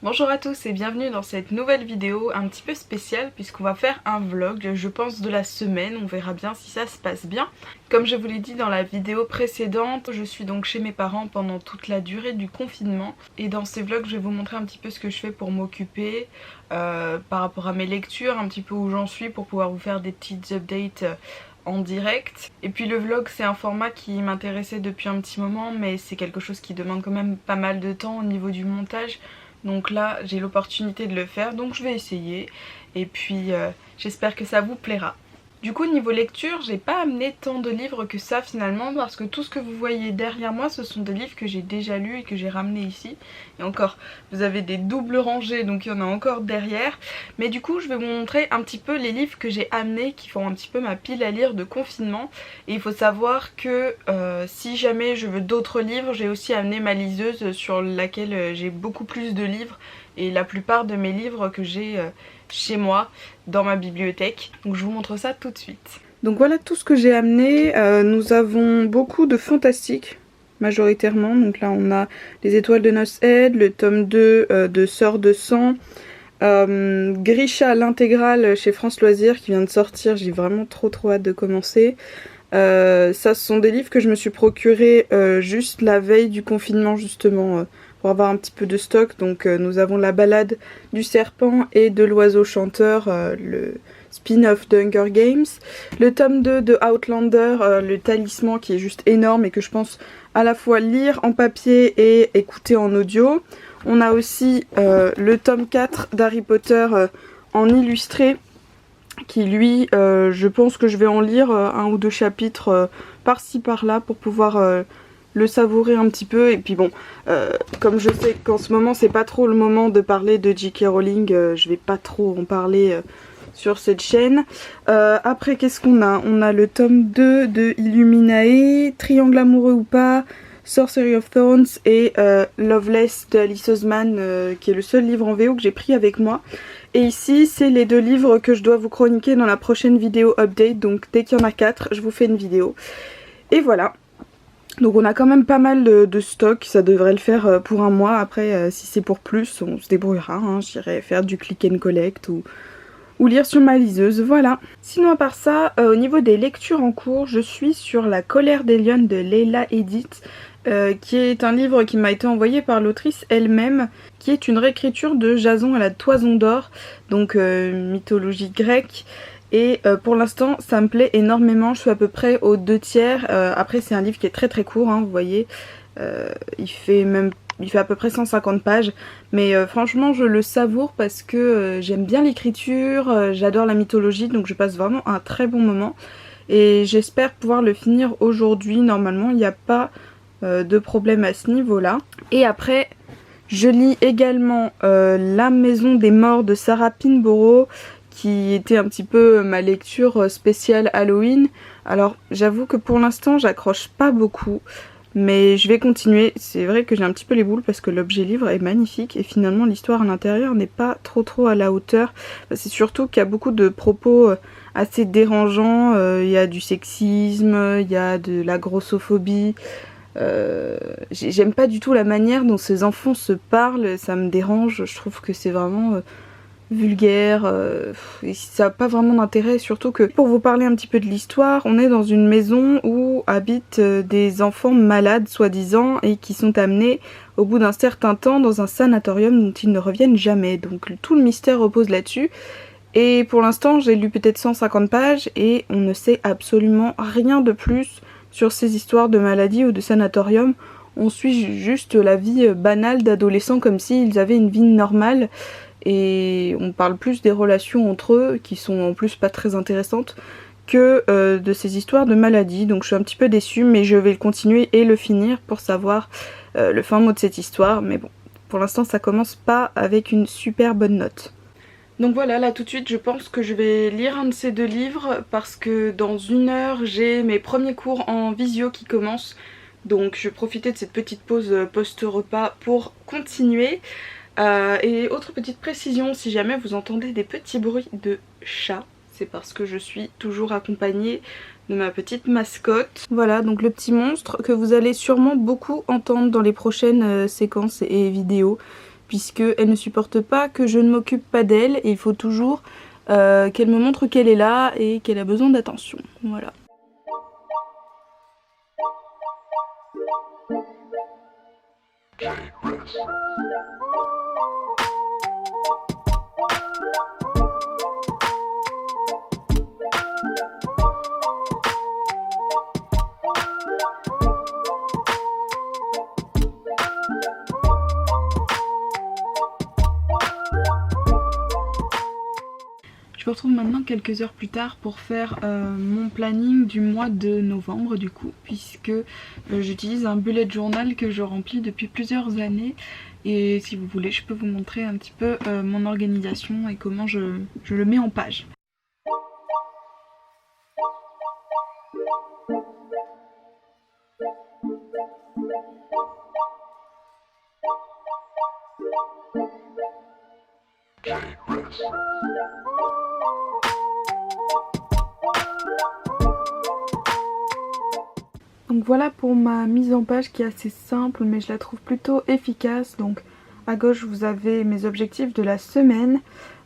Bonjour à tous et bienvenue dans cette nouvelle vidéo un petit peu spéciale puisqu'on va faire un vlog, je pense de la semaine, on verra bien si ça se passe bien. Comme je vous l'ai dit dans la vidéo précédente, je suis donc chez mes parents pendant toute la durée du confinement et dans ces vlogs je vais vous montrer un petit peu ce que je fais pour m'occuper par rapport à mes lectures, un petit peu où j'en suis pour pouvoir vous faire des petites updates en direct. Et puis le vlog c'est un format qui m'intéressait depuis un petit moment mais c'est quelque chose qui demande quand même pas mal de temps au niveau du montage. Donc là j'ai l'opportunité de le faire donc je vais essayer et puis j'espère que ça vous plaira. Du coup niveau lecture j'ai pas amené tant de livres que ça finalement parce que tout ce que vous voyez derrière moi ce sont des livres que j'ai déjà lus et que j'ai ramenés ici. Et encore vous avez des doubles rangées donc il y en a encore derrière. Mais du coup je vais vous montrer un petit peu les livres que j'ai amenés qui font un petit peu ma pile à lire de confinement. Et il faut savoir que si jamais je veux d'autres livres j'ai aussi amené ma liseuse sur laquelle j'ai beaucoup plus de livres. Et la plupart de mes livres que j'ai chez moi dans ma bibliothèque. Donc je vous montre ça tout de suite. Donc voilà tout ce que j'ai amené. Nous avons beaucoup de fantastique majoritairement. Donc là on a Les Étoiles de Nos Head, le tome 2 de Sœurs de sang, Grisha l'intégrale chez France Loisirs qui vient de sortir. J'ai vraiment trop hâte de commencer. Ça ce sont des livres que je me suis procuré juste la veille du confinement justement pour avoir un petit peu de stock. Donc nous avons La Ballade du serpent et de l'oiseau chanteur, le spin-off de Hunger Games. Le tome 2 de Outlander, le talisman qui est juste énorme et que je pense à la fois lire en papier et écouter en audio. On a aussi le tome 4 d'Harry Potter en illustré qui lui, je pense que je vais en lire un ou deux chapitres par-ci par-là pour pouvoir le savourer un petit peu. Et puis bon, comme je sais qu'en ce moment c'est pas trop le moment de parler de J.K. Rowling, je vais pas trop en parler sur cette chaîne. Après qu'est-ce qu'on a? On a le tome 2 de Illuminae, Triangle amoureux ou pas, Sorcery of Thorns et Loveless de Alice Oseman, qui est le seul livre en VO que j'ai pris avec moi. Et ici c'est les deux livres que je dois vous chroniquer dans la prochaine vidéo update, donc dès qu'il y en a 4 je vous fais une vidéo. Et voilà. Donc on a quand même pas mal de stock, ça devrait le faire pour un mois. Après si c'est pour plus on se débrouillera, hein. J'irai faire du click and collect ou lire sur ma liseuse, voilà. Sinon à part ça, au niveau des lectures en cours, je suis sur La colère des lionnes de Leila Edith, qui est un livre qui m'a été envoyé par l'autrice elle-même, qui est une réécriture de Jason et la toison d'or, donc mythologie grecque. Et pour l'instant ça me plaît énormément, je suis à peu près aux 2/3. Après c'est un livre qui est très court, hein, vous voyez, il fait à peu près 150 pages, mais franchement je le savoure parce que j'aime bien l'écriture, j'adore la mythologie, donc je passe vraiment un très bon moment. Et j'espère pouvoir le finir aujourd'hui, normalement il n'y a pas de problème à ce niveau-là. Et après je lis également La maison des morts de Sarah Pinborough, qui était un petit peu ma lecture spéciale Halloween. Alors j'avoue que pour l'instant j'accroche pas beaucoup, mais je vais continuer. C'est vrai que j'ai un petit peu les boules parce que l'objet livre est magnifique et finalement l'histoire à l'intérieur n'est pas trop à la hauteur. C'est surtout qu'il y a beaucoup de propos assez dérangeants, il y a du sexisme, il y a de la grossophobie. J'aime pas du tout la manière dont ces enfants se parlent, ça me dérange, je trouve que c'est vraiment vulgaire, et ça n'a pas vraiment d'intérêt, surtout que pour vous parler un petit peu de l'histoire, on est dans une maison où habitent des enfants malades soi-disant et qui sont amenés au bout d'un certain temps dans un sanatorium dont ils ne reviennent jamais, donc tout le mystère repose là-dessus. Et pour l'instant j'ai lu peut-être 150 pages et on ne sait absolument rien de plus sur ces histoires de maladie ou de sanatorium. On suit juste la vie banale d'adolescents comme s'ils avaient une vie normale. Et on parle plus des relations entre eux, qui sont en plus pas très intéressantes, que de ces histoires de maladie. Donc je suis un petit peu déçue, mais je vais le continuer et le finir pour savoir le fin mot de cette histoire. Mais bon, pour l'instant ça commence pas avec une super bonne note. Donc voilà, là tout de suite je pense que je vais lire un de ces deux livres parce que dans 1 heure j'ai mes premiers cours en visio qui commencent. Donc je vais profiter de cette petite pause post-repas pour continuer. Et autre petite précision, si jamais vous entendez des petits bruits de chat, c'est parce que je suis toujours accompagnée de ma petite mascotte. Voilà, donc le petit monstre que vous allez sûrement beaucoup entendre dans les prochaines séquences et vidéos, puisque elle ne supporte pas que je ne m'occupe pas d'elle et il faut toujours qu'elle me montre qu'elle est là et qu'elle a besoin d'attention. Voilà. Je me retrouve maintenant quelques heures plus tard pour faire mon planning du mois de novembre du coup, puisque j'utilise un bullet journal que je remplis depuis plusieurs années et si vous voulez je peux vous montrer un petit peu mon organisation et comment je le mets en page. Donc voilà pour ma mise en page qui est assez simple mais je la trouve plutôt efficace. Donc à gauche vous avez mes objectifs de la semaine,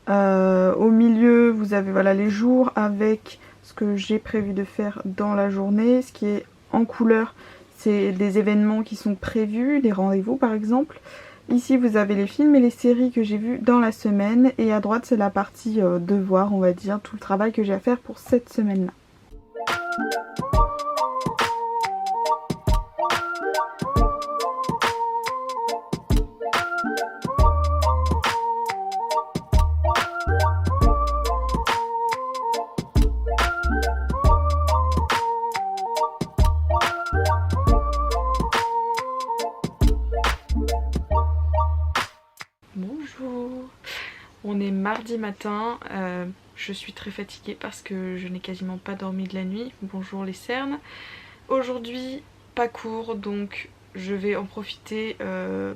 au milieu vous avez voilà, les jours avec ce que j'ai prévu de faire dans la journée. Ce qui est en couleur c'est des événements qui sont prévus, des rendez-vous par exemple. Ici vous avez les films et les séries que j'ai vus dans la semaine et à droite c'est la partie devoir, on va dire, tout le travail que j'ai à faire pour cette semaine là. Bonjour, on est mardi matin, je suis très fatiguée parce que je n'ai quasiment pas dormi de la nuit. Bonjour les cernes. Aujourd'hui pas cours donc je vais en profiter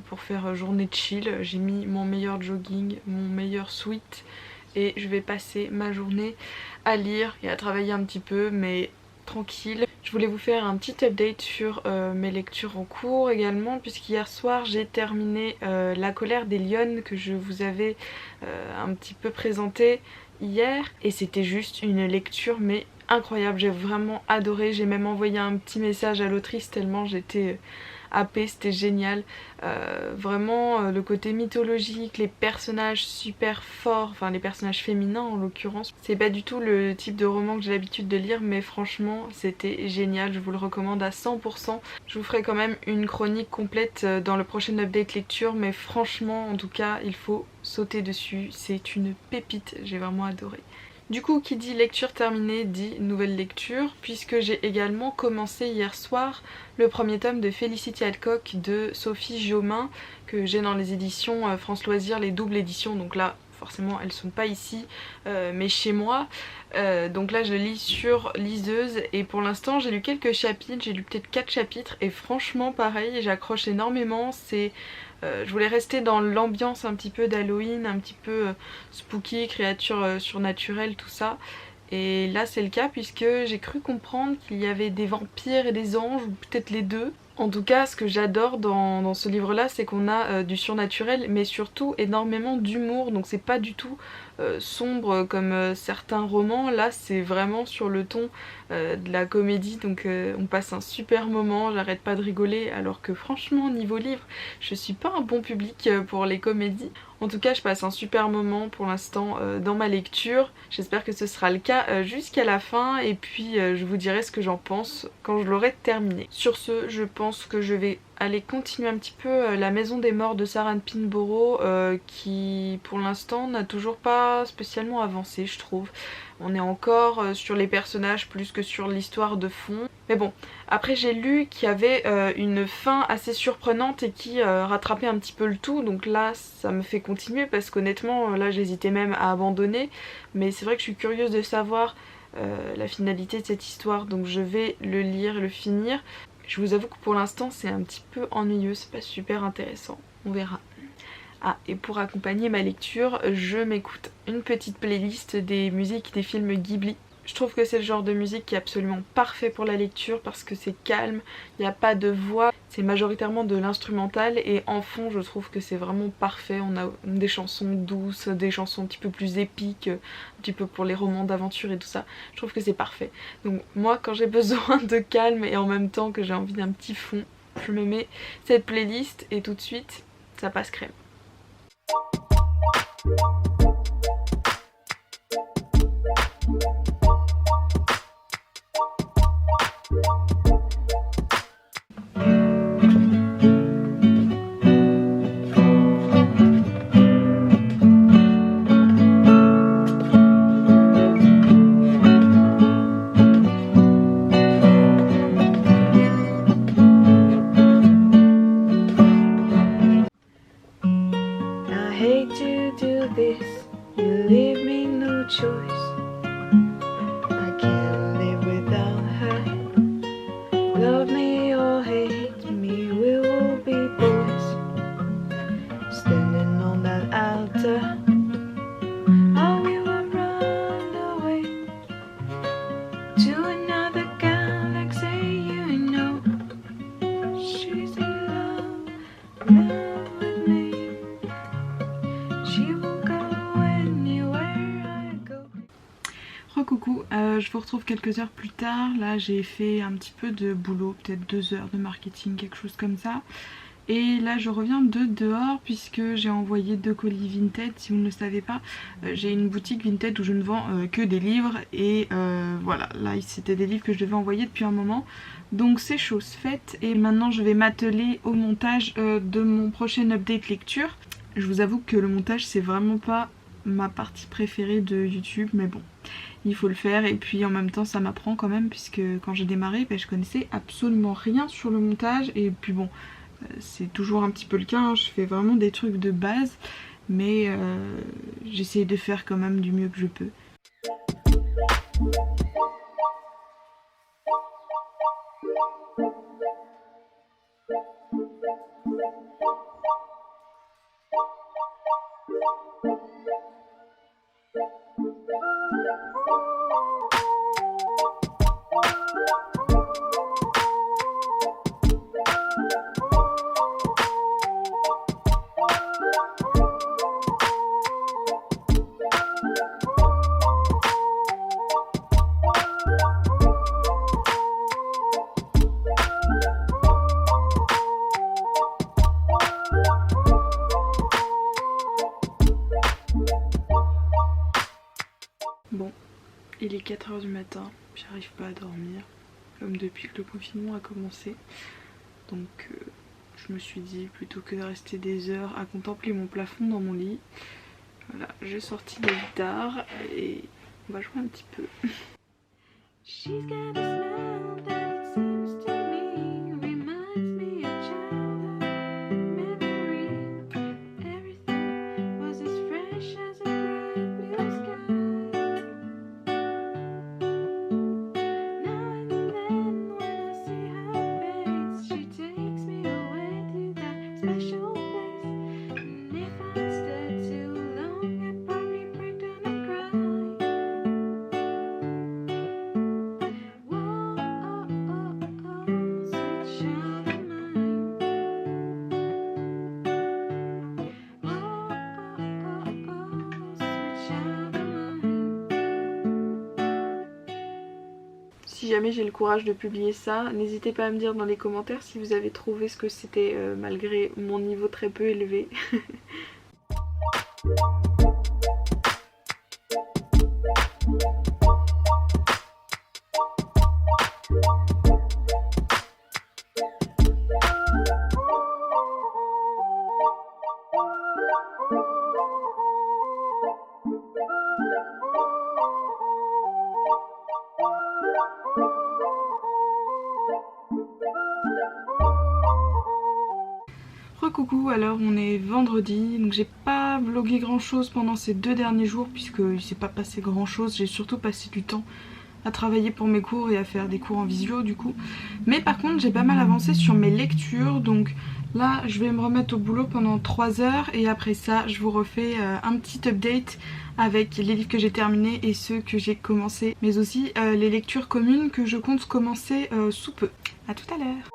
pour faire journée de chill. J'ai mis mon meilleur jogging, mon meilleur sweat et je vais passer ma journée à lire et à travailler un petit peu mais tranquille. Je voulais vous faire un petit update sur mes lectures en cours également, puisqu'hier soir j'ai terminé La colère des lionnes que je vous avais un petit peu présenté hier et c'était juste une lecture mais incroyable, j'ai vraiment adoré. J'ai même envoyé un petit message à l'autrice tellement j'étais happée, c'était génial. Vraiment le côté mythologique, les personnages super forts, enfin les personnages féminins en l'occurrence. C'est pas du tout le type de roman que j'ai l'habitude de lire mais franchement c'était génial, je vous le recommande à 100%. Je vous ferai quand même une chronique complète dans le prochain update lecture mais franchement en tout cas il faut sauter dessus, c'est une pépite, j'ai vraiment adoré. Du coup, qui dit lecture terminée dit nouvelle lecture, puisque j'ai également commencé hier soir le premier tome de Felicity Alcock de Sophie Giomin, que j'ai dans les éditions France Loisirs, les doubles éditions, donc là forcément elles sont pas ici mais chez moi. Donc là je le lis sur liseuse et pour l'instant j'ai lu quelques chapitres, j'ai lu peut-être 4 chapitres et franchement pareil j'accroche énormément. C'est je voulais rester dans l'ambiance un petit peu d'Halloween, un petit peu spooky, créatures surnaturelles, tout ça. Et là c'est le cas puisque j'ai cru comprendre qu'il y avait des vampires et des anges, ou peut-être les deux. En tout cas ce que j'adore dans ce livre là c'est qu'on a du surnaturel mais surtout énormément d'humour, donc c'est pas du tout sombre comme certains romans. Là c'est vraiment sur le ton de la comédie, donc on passe un super moment, j'arrête pas de rigoler alors que franchement niveau livre je suis pas un bon public pour les comédies. En tout cas je passe un super moment pour l'instant dans ma lecture, j'espère que ce sera le cas jusqu'à la fin et puis je vous dirai ce que j'en pense quand je l'aurai terminé. Sur ce je pense que je vais aller continuer un petit peu La Maison des Morts de Sarah Pinborough qui pour l'instant n'a toujours pas spécialement avancé je trouve. On est encore sur les personnages plus que sur l'histoire de fond. Mais bon, après j'ai lu qu'il y avait une fin assez surprenante et qui rattrapait un petit peu le tout. Donc là ça me fait continuer parce qu'honnêtement là j'hésitais même à abandonner. Mais c'est vrai que je suis curieuse de savoir la finalité de cette histoire. Donc je vais le lire et le finir. Je vous avoue que pour l'instant c'est un petit peu ennuyeux, c'est pas super intéressant. On verra. Ah, et pour accompagner ma lecture, je m'écoute une petite playlist des musiques des films Ghibli. Je trouve que c'est le genre de musique qui est absolument parfait pour la lecture parce que c'est calme, il n'y a pas de voix, c'est majoritairement de l'instrumental et en fond je trouve que c'est vraiment parfait. On a des chansons douces, des chansons un petit peu plus épiques, un petit peu pour les romans d'aventure et tout ça. Je trouve que c'est parfait. Donc moi quand j'ai besoin de calme et en même temps que j'ai envie d'un petit fond, je me mets cette playlist et tout de suite ça passe crème. Love me or hate me, we will be boys. Standing on that altar, oh, we will run away to another galaxy, you know. She's in love with me. She will go anywhere I go. Recoucou, je vous retrouve quelques heures plus tard. Là j'ai fait un petit peu de boulot, peut-être 2 heures de marketing, quelque chose comme ça. Et là je reviens de dehors puisque j'ai envoyé 2 colis Vinted. Si vous ne le savez pas, j'ai une boutique Vinted où je ne vends que des livres. Et voilà, là c'était des livres que je devais envoyer depuis un moment. Donc c'est chose faite et maintenant je vais m'atteler au montage de mon prochain update lecture. Je vous avoue que le montage c'est vraiment pas ma partie préférée de YouTube, mais bon, il faut le faire. Et puis en même temps ça m'apprend quand même, puisque quand j'ai démarré je connaissais absolument rien sur le montage. Et puis bon, c'est toujours un petit peu le cas, hein. Je fais vraiment des trucs de base, mais j'essaie de faire quand même du mieux que je peux. Bon, il est 4 h du matin, j'arrive pas à dormir, comme depuis que le confinement a commencé. Donc je me suis dit, plutôt que de rester des heures à contempler mon plafond dans mon lit, voilà, j'ai sorti la guitare et on va jouer un petit peu. Si jamais j'ai le courage de publier ça, n'hésitez pas à me dire dans les commentaires si vous avez trouvé ce que c'était malgré mon niveau très peu élevé. Coucou, alors on est vendredi, donc j'ai pas vlogué grand chose pendant ces 2 derniers jours puisque il s'est pas passé grand chose. J'ai surtout passé du temps à travailler pour mes cours et à faire des cours en visio du coup. Mais par contre j'ai pas mal avancé sur mes lectures, donc là je vais me remettre au boulot pendant 3 heures et après ça je vous refais un petit update avec les livres que j'ai terminés et ceux que j'ai commencé, mais aussi les lectures communes que je compte commencer sous peu. A tout à l'heure.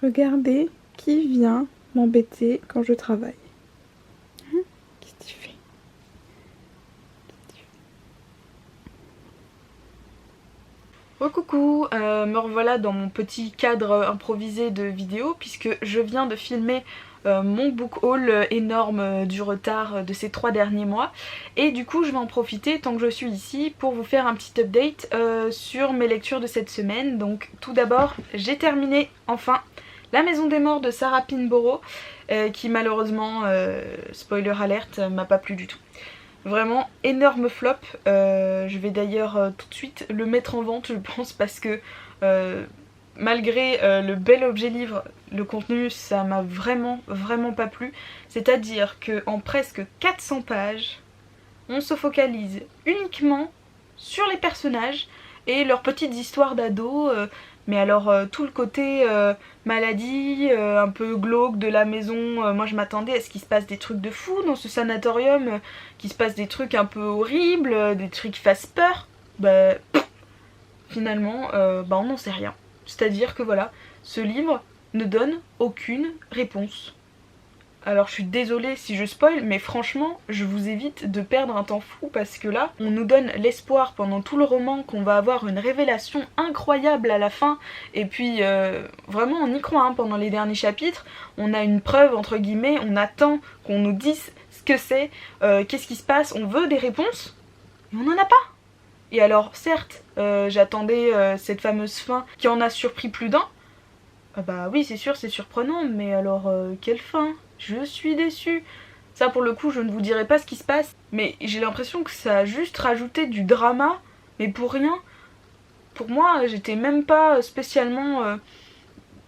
Regardez qui vient m'embêter quand je travaille. Qu'est-ce que tu fais? Recoucou, me revoilà dans mon petit cadre improvisé de vidéo puisque je viens de filmer mon book haul énorme du retard de ces 3 derniers mois et du coup je vais en profiter tant que je suis ici pour vous faire un petit update sur mes lectures de cette semaine. Donc tout d'abord j'ai terminé enfin La Maison des Morts de Sarah Pinborough qui malheureusement, spoiler alert, m'a pas plu du tout. Vraiment énorme flop, je vais d'ailleurs tout de suite le mettre en vente je pense parce que malgré le bel objet livre, le contenu ça m'a vraiment pas plu. C'est-à-dire qu'en presque 400 pages, on se focalise uniquement sur les personnages et leurs petites histoires d'ados. Mais alors tout le côté maladie, un peu glauque de la maison, moi je m'attendais à ce qu'il se passe des trucs de fou dans ce sanatorium, qu'il se passe des trucs un peu horribles, des trucs qui fassent peur. Bah finalement on n'en sait rien. C'est-à-dire que voilà, ce livre ne donne aucune réponse. Alors je suis désolée si je spoil, mais franchement je vous évite de perdre un temps fou parce que là on nous donne l'espoir pendant tout le roman qu'on va avoir une révélation incroyable à la fin et puis vraiment on y croit hein, pendant les derniers chapitres, on a une preuve entre guillemets, on attend qu'on nous dise ce que c'est, qu'est-ce qui se passe, on veut des réponses et on n'en a pas. Et alors certes j'attendais cette fameuse fin qui en a surpris plus d'un, bah oui c'est sûr c'est surprenant mais alors quelle fin? Je suis déçue. Ça pour le coup je ne vous dirai pas ce qui se passe, mais j'ai l'impression que ça a juste rajouté du drama, mais pour rien. Pour moi j'étais même pas spécialement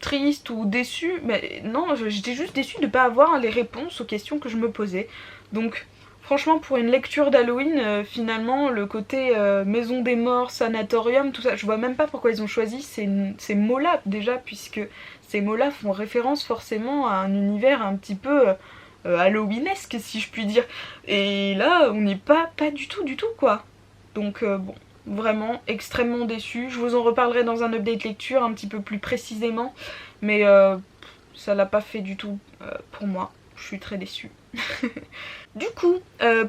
triste ou déçue, mais non j'étais juste déçue de ne pas avoir les réponses aux questions que je me posais. Donc franchement pour une lecture d'Halloween, finalement le côté maison des morts, sanatorium, tout ça, je vois même pas pourquoi ils ont choisi ces mots-là déjà, puisque ces mots-là font référence forcément à un univers un petit peu halloweenesque si je puis dire. Et là on n'est pas du tout quoi. Donc bon, vraiment extrêmement déçue. Je vous en reparlerai dans un update lecture un petit peu plus précisément, mais ça l'a pas fait du tout pour moi. Je suis très déçue. Du coup,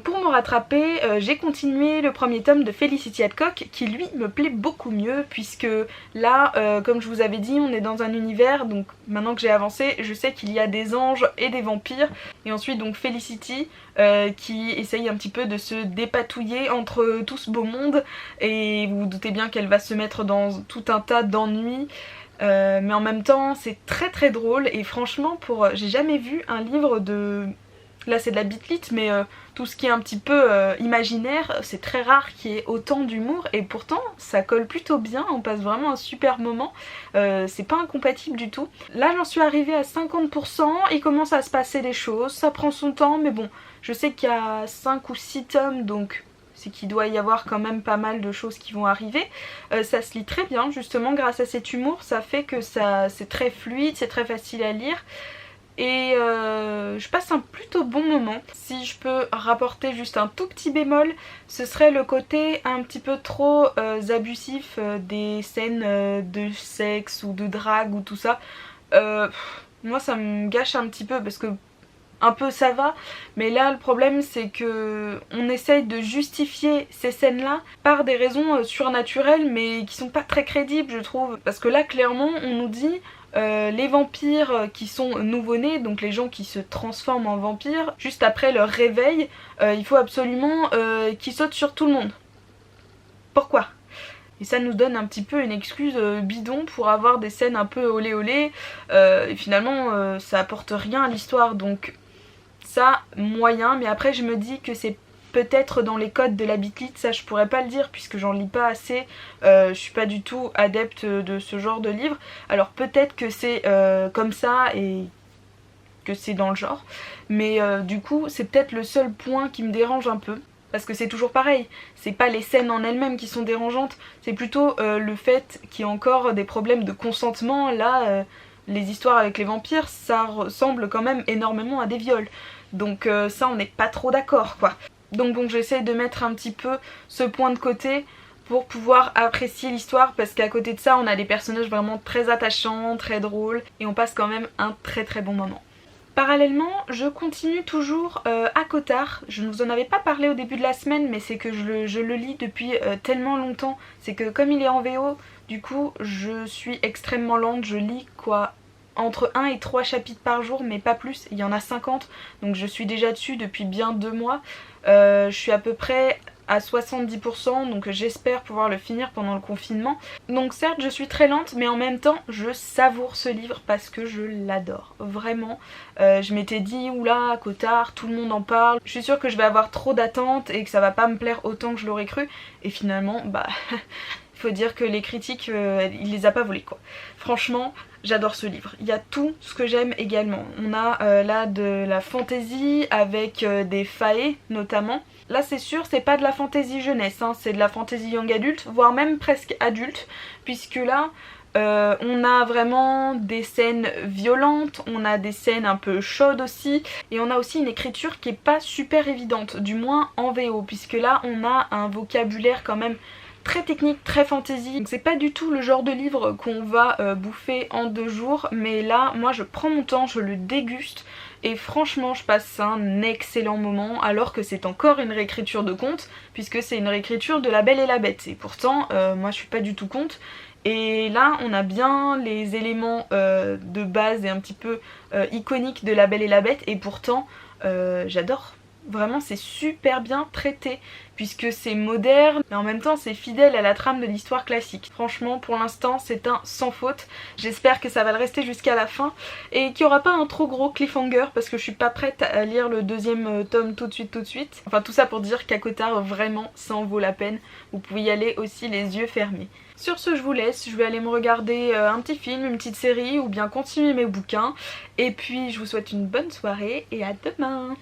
pour me rattraper, j'ai continué le premier tome de Felicity Hadcock qui lui me plaît beaucoup mieux puisque là, comme je vous avais dit, on est dans un univers, donc maintenant que j'ai avancé, je sais qu'il y a des anges et des vampires. Et ensuite donc Felicity qui essaye un petit peu de se dépatouiller entre tout ce beau monde et vous vous doutez bien qu'elle va se mettre dans tout un tas d'ennuis. Mais en même temps c'est très drôle et franchement j'ai jamais vu un livre de... Là c'est de la bitlit mais tout ce qui est un petit peu imaginaire, c'est très rare qu'il y ait autant d'humour et pourtant ça colle plutôt bien, on passe vraiment un super moment, c'est pas incompatible du tout. Là j'en suis arrivée à 50%, il commence à se passer des choses, ça prend son temps mais bon, je sais qu'il y a 5 ou 6 tomes donc c'est qu'il doit y avoir quand même pas mal de choses qui vont arriver. Ça se lit très bien justement grâce à cet humour, ça fait que c'est très fluide, c'est très facile à lire. Et je passe un plutôt bon moment. Si je peux rapporter juste un tout petit bémol, ce serait le côté un petit peu trop abusif des scènes de sexe ou de drague ou tout ça. Moi ça me gâche un petit peu parce que un peu ça va, mais là le problème c'est que on essaye de justifier ces scènes là par des raisons surnaturelles mais qui sont pas très crédibles je trouve, parce que là clairement on nous dit les vampires qui sont nouveau-nés, donc les gens qui se transforment en vampires, juste après leur réveil, il faut absolument qu'ils sautent sur tout le monde. Pourquoi ? Et ça nous donne un petit peu une excuse bidon pour avoir des scènes un peu olé olé, et finalement ça apporte rien à l'histoire, donc ça moyen, mais après je me dis que c'est peut-être dans les codes de la bitlit, ça je pourrais pas le dire puisque j'en lis pas assez, je suis pas du tout adepte de ce genre de livre, alors peut-être que c'est comme ça et que c'est dans le genre, mais du coup c'est peut-être le seul point qui me dérange un peu. Parce que c'est toujours pareil, c'est pas les scènes en elles-mêmes qui sont dérangeantes, c'est plutôt le fait qu'il y a encore des problèmes de consentement. Là, les histoires avec les vampires, ça ressemble quand même énormément à des viols. Donc ça, on n'est pas trop d'accord, quoi. Donc bon, j'essaye de mettre un petit peu ce point de côté pour pouvoir apprécier l'histoire, parce qu'à côté de ça, on a des personnages vraiment très attachants, très drôles, et on passe quand même un très très bon moment. Parallèlement, je continue toujours à Cotard. Je ne vous en avais pas parlé au début de la semaine, mais c'est que je le lis depuis tellement longtemps. C'est que comme il est en VO, du coup, je suis extrêmement lente. Je lis quoi, entre 1 et 3 chapitres par jour, mais pas plus. Il y en a 50, donc je suis déjà dessus depuis bien 2 mois. Je suis à peu près à 70%, donc j'espère pouvoir le finir pendant le confinement. Donc certes, je suis très lente, mais en même temps, je savoure ce livre parce que je l'adore, vraiment. Je m'étais dit, oula, Cotard, tout le monde en parle, je suis sûre que je vais avoir trop d'attentes et que ça va pas me plaire autant que je l'aurais cru. Et finalement, bah... faut dire que les critiques, il les a pas volées, quoi. Franchement, j'adore ce livre. Il y a tout ce que j'aime également. On a là de la fantaisie avec des fae notamment. Là c'est sûr, c'est pas de la fantaisie jeunesse, hein, c'est de la fantaisie young adulte, voire même presque adulte, puisque là on a vraiment des scènes violentes, on a des scènes un peu chaudes aussi, et on a aussi une écriture qui est pas super évidente, du moins en VO, puisque là on a un vocabulaire quand même très technique, très fantasy. Donc c'est pas du tout le genre de livre qu'on va bouffer en 2 jours, mais là moi je prends mon temps, je le déguste et franchement je passe un excellent moment, alors que c'est encore une réécriture de conte, puisque c'est une réécriture de La Belle et la Bête, et pourtant moi je suis pas du tout conte. Et là on a bien les éléments de base et un petit peu iconiques de La Belle et la Bête, et pourtant j'adore. Vraiment c'est super bien traité, puisque c'est moderne mais en même temps c'est fidèle à la trame de l'histoire classique. Franchement pour l'instant c'est un sans faute, j'espère que ça va le rester jusqu'à la fin et qu'il n'y aura pas un trop gros cliffhanger, parce que je suis pas prête à lire le 2e tome tout de suite. Enfin tout ça pour dire qu'à Cotard vraiment ça en vaut la peine, vous pouvez y aller aussi les yeux fermés. Sur ce je vous laisse, je vais aller me regarder un petit film, une petite série ou bien continuer mes bouquins, et puis je vous souhaite une bonne soirée et à demain.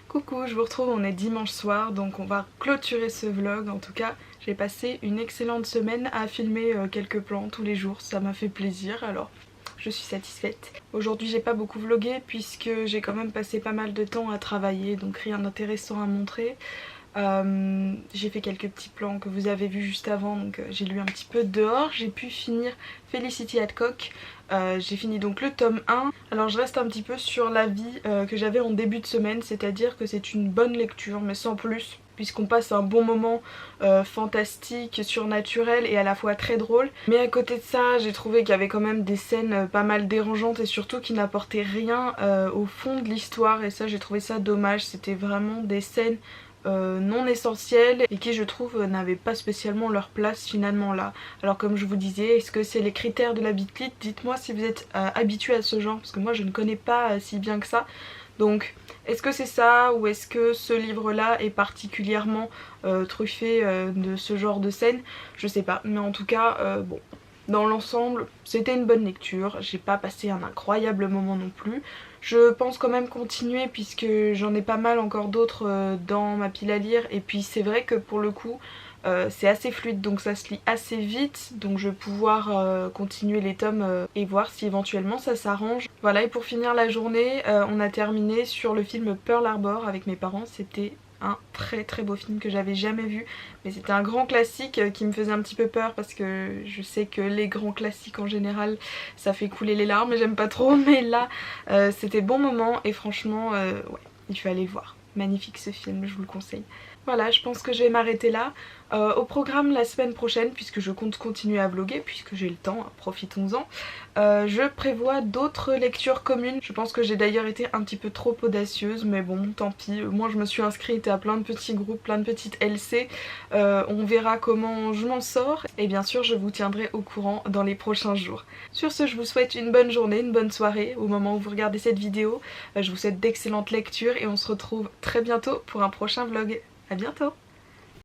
Coucou, je vous retrouve, on est dimanche soir, donc on va clôturer ce vlog. En tout cas, j'ai passé une excellente semaine à filmer quelques plans tous les jours, ça m'a fait plaisir, alors je suis satisfaite. Aujourd'hui j'ai pas beaucoup vlogué puisque j'ai quand même passé pas mal de temps à travailler, donc rien d'intéressant à montrer. J'ai fait quelques petits plans que vous avez vus juste avant, donc j'ai lu un petit peu dehors. J'ai pu finir Felicity Hadcock, j'ai fini donc le tome 1. Alors je reste un petit peu sur l'avis que j'avais en début de semaine, c'est-à-dire que c'est une bonne lecture mais sans plus, puisqu'on passe un bon moment fantastique, surnaturel et à la fois très drôle. Mais à côté de ça, j'ai trouvé qu'il y avait quand même des scènes pas mal dérangeantes et surtout qui n'apportaient rien au fond de l'histoire, et ça j'ai trouvé ça dommage. C'était vraiment des scènes non essentielles et qui je trouve n'avaient pas spécialement leur place finalement là. Alors comme je vous disais, est-ce que c'est les critères de la Bitlite? Dites-moi si vous êtes habitué à ce genre, parce que moi je ne connais pas si bien que ça. Donc est-ce que c'est ça, ou est-ce que ce livre là est particulièrement truffé de ce genre de scène? Je sais pas, mais en tout cas bon, dans l'ensemble c'était une bonne lecture, j'ai pas passé un incroyable moment non plus. Je pense quand même continuer puisque j'en ai pas mal encore d'autres dans ma pile à lire, et puis c'est vrai que pour le coup c'est assez fluide, donc ça se lit assez vite, donc je vais pouvoir continuer les tomes et voir si éventuellement ça s'arrange. Voilà, et pour finir la journée on a terminé sur le film Pearl Harbor avec mes parents, c'était un très beau film que j'avais jamais vu, mais c'était un grand classique qui me faisait un petit peu peur parce que je sais que les grands classiques en général ça fait couler les larmes et j'aime pas trop, mais là c'était bon moment et franchement ouais, il fallait le voir. Magnifique ce film, je vous le conseille. Voilà, je pense que je vais m'arrêter là. Au programme la semaine prochaine, puisque je compte continuer à vlogger, puisque j'ai le temps, hein, profitons-en, je prévois d'autres lectures communes. Je pense que j'ai d'ailleurs été un petit peu trop audacieuse, mais bon, tant pis. Moi je me suis inscrite à plein de petits groupes, plein de petites LC. On verra comment je m'en sors. Et bien sûr, je vous tiendrai au courant dans les prochains jours. Sur ce, je vous souhaite une bonne journée, une bonne soirée au moment où vous regardez cette vidéo. Je vous souhaite d'excellentes lectures et on se retrouve très bientôt pour un prochain vlog. À bientôt!